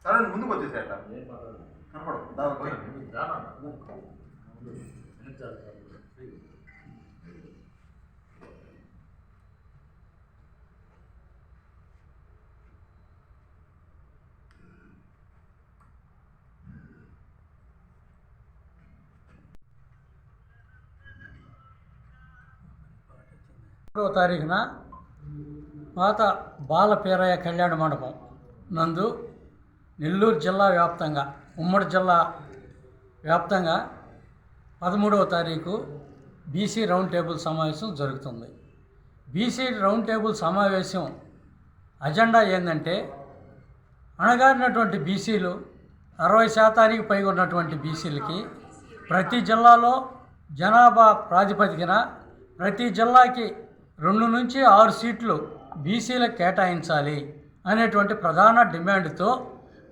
సరే ముందుకు వచ్చేసేట కనపడదు దాదాపు తారీఖున పాత బాలపీరయ్య కళ్యాణ మండపం నందు నెల్లూరు జిల్లా వ్యాప్తంగా ఉమ్మడి జిల్లా వ్యాప్తంగా 13వ తారీఖు బీసీ రౌండ్ టేబుల్ సమావేశం జరుగుతుంది. బీసీ రౌండ్ టేబుల్ సమావేశం అజెండా ఏంటంటే అణగారినటువంటి బీసీలు 60% పైగా ఉన్నటువంటి బీసీలకి ప్రతి జిల్లాలో జనాభా ప్రాతిపదికన ప్రతి జిల్లాకి 2 నుంచి 6 సీట్లు బీసీలకు కేటాయించాలి అనేటువంటి ప్రధాన డిమాండ్తో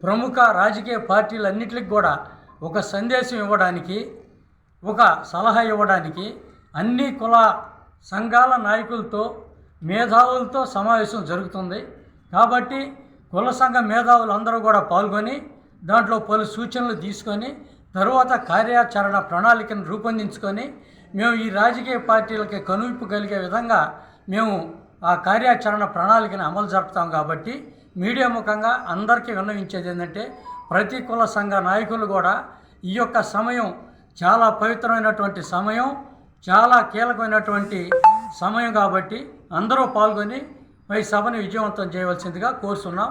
ప్రముఖ రాజకీయ పార్టీలన్నింటికి కూడా ఒక సందేశం ఇవ్వడానికి, ఒక సలహా ఇవ్వడానికి అన్ని కుల సంఘాల నాయకులతో మేధావులతో సమావేశం జరుగుతుంది. కాబట్టి కుల సంఘ మేధావులు అందరూ కూడా పాల్గొని దాంట్లో పలు సూచనలు తీసుకొని తరువాత కార్యాచరణ ప్రణాళికను రూపొందించుకొని మేము ఈ రాజకీయ పార్టీలకి కనువిప్పు కలిగే విధంగా మేము ఆ కార్యాచరణ ప్రణాళికను అమలు జరుపుతాం. కాబట్టి మీడియా ముఖంగా అందరికీ విన్నవించేది ఏంటంటే ప్రతి కుల సంఘ నాయకులు కూడా ఈ యొక్క సమయం చాలా పవిత్రమైనటువంటి సమయం, చాలా కీలకమైనటువంటి సమయం కాబట్టి అందరూ పాల్గొని ఈ సభను విజయవంతం చేయవలసిందిగా కోరుతున్నాం.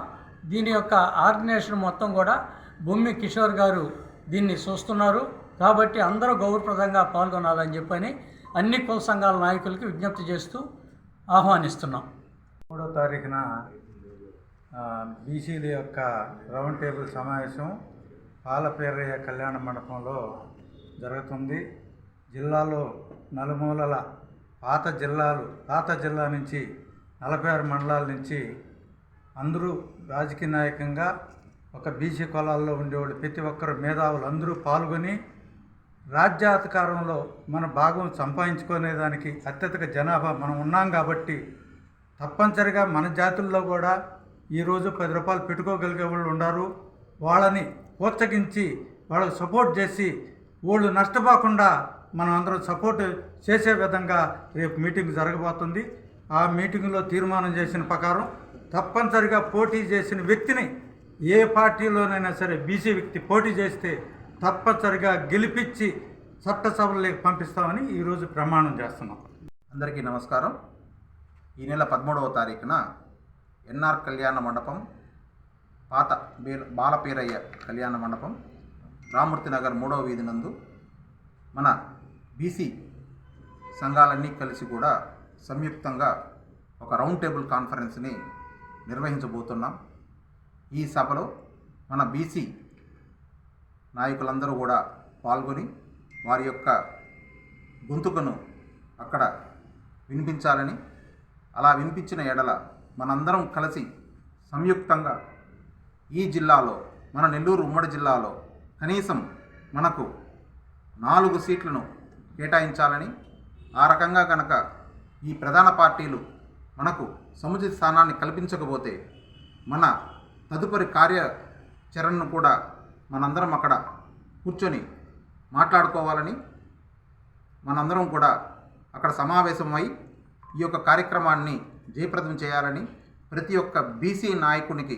దీని యొక్క ఆర్గనైజేషన్ మొత్తం కూడా బొమ్మి కిషోర్ గారు దీన్ని చూస్తున్నారు. కాబట్టి అందరూ గౌరవప్రదంగా పాల్గొనాలని చెప్పని అన్ని కుల సంఘాల నాయకులకి విజ్ఞప్తి చేస్తూ ఆహ్వానిస్తున్నాం. 3వ తారీఖున బీసీల యొక్క రౌండ్ టేబుల్ సమావేశం బాలపీరయ్య కళ్యాణ మండపంలో జరుగుతుంది. జిల్లాలో నలుమూలల పాత జిల్లా నుంచి 46 మండలాల నుంచి అందరూ రాజకీయ నాయకంగా ఒక బీసీ కులాల్లో ఉండేవాళ్ళు ప్రతి ఒక్కరు మేధావులు అందరూ పాల్గొని రాజ్యాధికారంలో మన భాగం సంపాదించుకునేదానికి అత్యధిక జనాభా మనం ఉన్నాం కాబట్టి తప్పనిసరిగా మన జాతుల్లో కూడా ఈరోజు 10 రూపాయలు పెట్టుకోగలిగే వాళ్ళు ఉన్నారు. వాళ్ళని ప్రోత్సహించి వాళ్ళకి సపోర్ట్ చేసి వాళ్ళు నష్టపోకుండా మనం అందరం సపోర్ట్ చేసే విధంగా రేపు మీటింగ్ జరగబోతుంది. ఆ మీటింగ్లో తీర్మానం చేసిన ప్రకారం తప్పనిసరిగా పోటీ చేసిన వ్యక్తిని ఏ పార్టీలోనైనా సరే బీసీ వ్యక్తి పోటీ చేస్తే తప్పనిసరిగా గెలిపించి చట్టసభలోకి పంపిస్తామని ఈరోజు ప్రమాణం చేస్తున్నాం. అందరికీ నమస్కారం. ఈ నెల 13వ తారీఖున ఎన్ఆర్ కళ్యాణ మండపం, పాత బాలపీరయ్య కళ్యాణ మండపం, రామూర్తి నగర్ 3వ వీధి నందు మన బీసీ సంఘాలన్నీ కలిసి కూడా సంయుక్తంగా ఒక రౌండ్ టేబుల్ కాన్ఫరెన్స్ని నిర్వహించబోతున్నాం. ఈ సభలో మన బీసీ నాయకులందరూ కూడా పాల్గొని వారి యొక్క గొంతుకను అక్కడ వినిపించాలని, అలా వినిపించిన ఎడల మనందరం కలిసి సంయుక్తంగా ఈ జిల్లాలో మన నెల్లూరు ఉమ్మడి జిల్లాలో కనీసం మనకు 4 సీట్లను కేటాయించాలని, ఆ రకంగా కనుక ఈ ప్రధాన పార్టీలు మనకు సముచిత స్థానాన్ని కల్పించకపోతే మన తదుపరి కార్యాచరణను కూడా మనందరం అక్కడ కూర్చొని మాట్లాడుకోవాలని, మనందరం కూడా అక్కడ సమావేశమై ఈ యొక్క కార్యక్రమాన్ని జయప్రదం చేయాలని, ప్రతి ఒక్క బీసీ నాయకునికి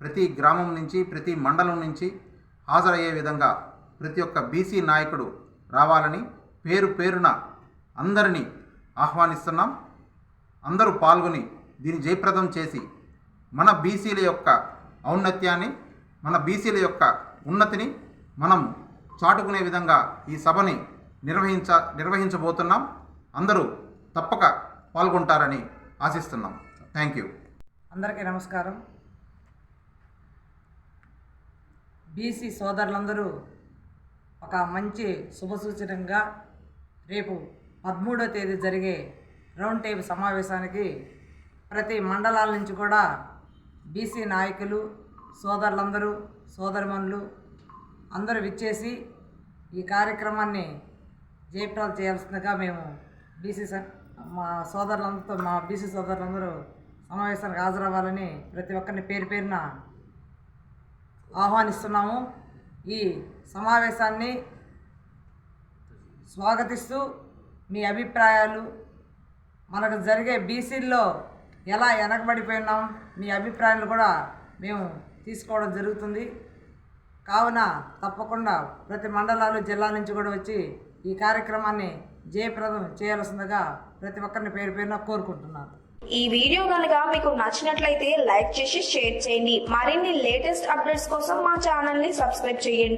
ప్రతి గ్రామం నుంచి ప్రతి మండలం నుంచి హాజరయ్యే విధంగా ప్రతి ఒక్క బీసీ నాయకుడు రావాలని పేరు పేరున అందరినీ ఆహ్వానిస్తున్నాం. అందరూ పాల్గొని దీన్ని జయప్రదం చేసి మన బీసీల యొక్క ఔన్నత్యాన్ని, మన బీసీల యొక్క ఉన్నతిని మనం చాటుకునే విధంగా ఈ సభని నిర్వహించబోతున్నాం. అందరూ తప్పక పాల్గొంటారని ఆశిస్తున్నాం. Thank you. అందరికీ నమస్కారం. బీసీ సోదరులందరూ ఒక మంచి శుభసూచనంగా రేపు 13వ తేదీ జరిగే రౌండ్ టేబుల్ సమావేశానికి ప్రతి మండలాల నుంచి కూడా బీసీ నాయకులు, సోదరులందరూ, సోదరిమణులు అందరూ విచ్చేసి ఈ కార్యక్రమాన్ని జయప్రదం చేయాల్సిందిగా మేము మా బీసీ సోదరులందరూ సమావేశానికి హాజరవ్వాలని ప్రతి ఒక్కరిని పేరు పేరున ఆహ్వానిస్తున్నాము. ఈ సమావేశాన్ని స్వాగతిస్తూ మీ అభిప్రాయాలు, మనకు జరిగే బీసీల్లో ఎలా వెనకబడిపోయినాం, మీ అభిప్రాయాలు కూడా మేము తీసుకోవడం జరుగుతుంది. కావున తప్పకుండా ప్రతి మండలాలు, జిల్లా నుంచి కూడా వచ్చి ఈ కార్యక్రమాన్ని జయప్రదం చేయాల్సిందిగా ప్రతి ఒక్కరిని పేరు పేరున కోరుకుంటున్నాను. ఈ వీడియో కనుక మీకు నచ్చినట్లయితే లైక్ చేసి షేర్ చేయండి. మరిన్ని లేటెస్ట్ అప్డేట్స్ కోసం మా ఛానల్ ని సబ్స్క్రైబ్ చేయండి.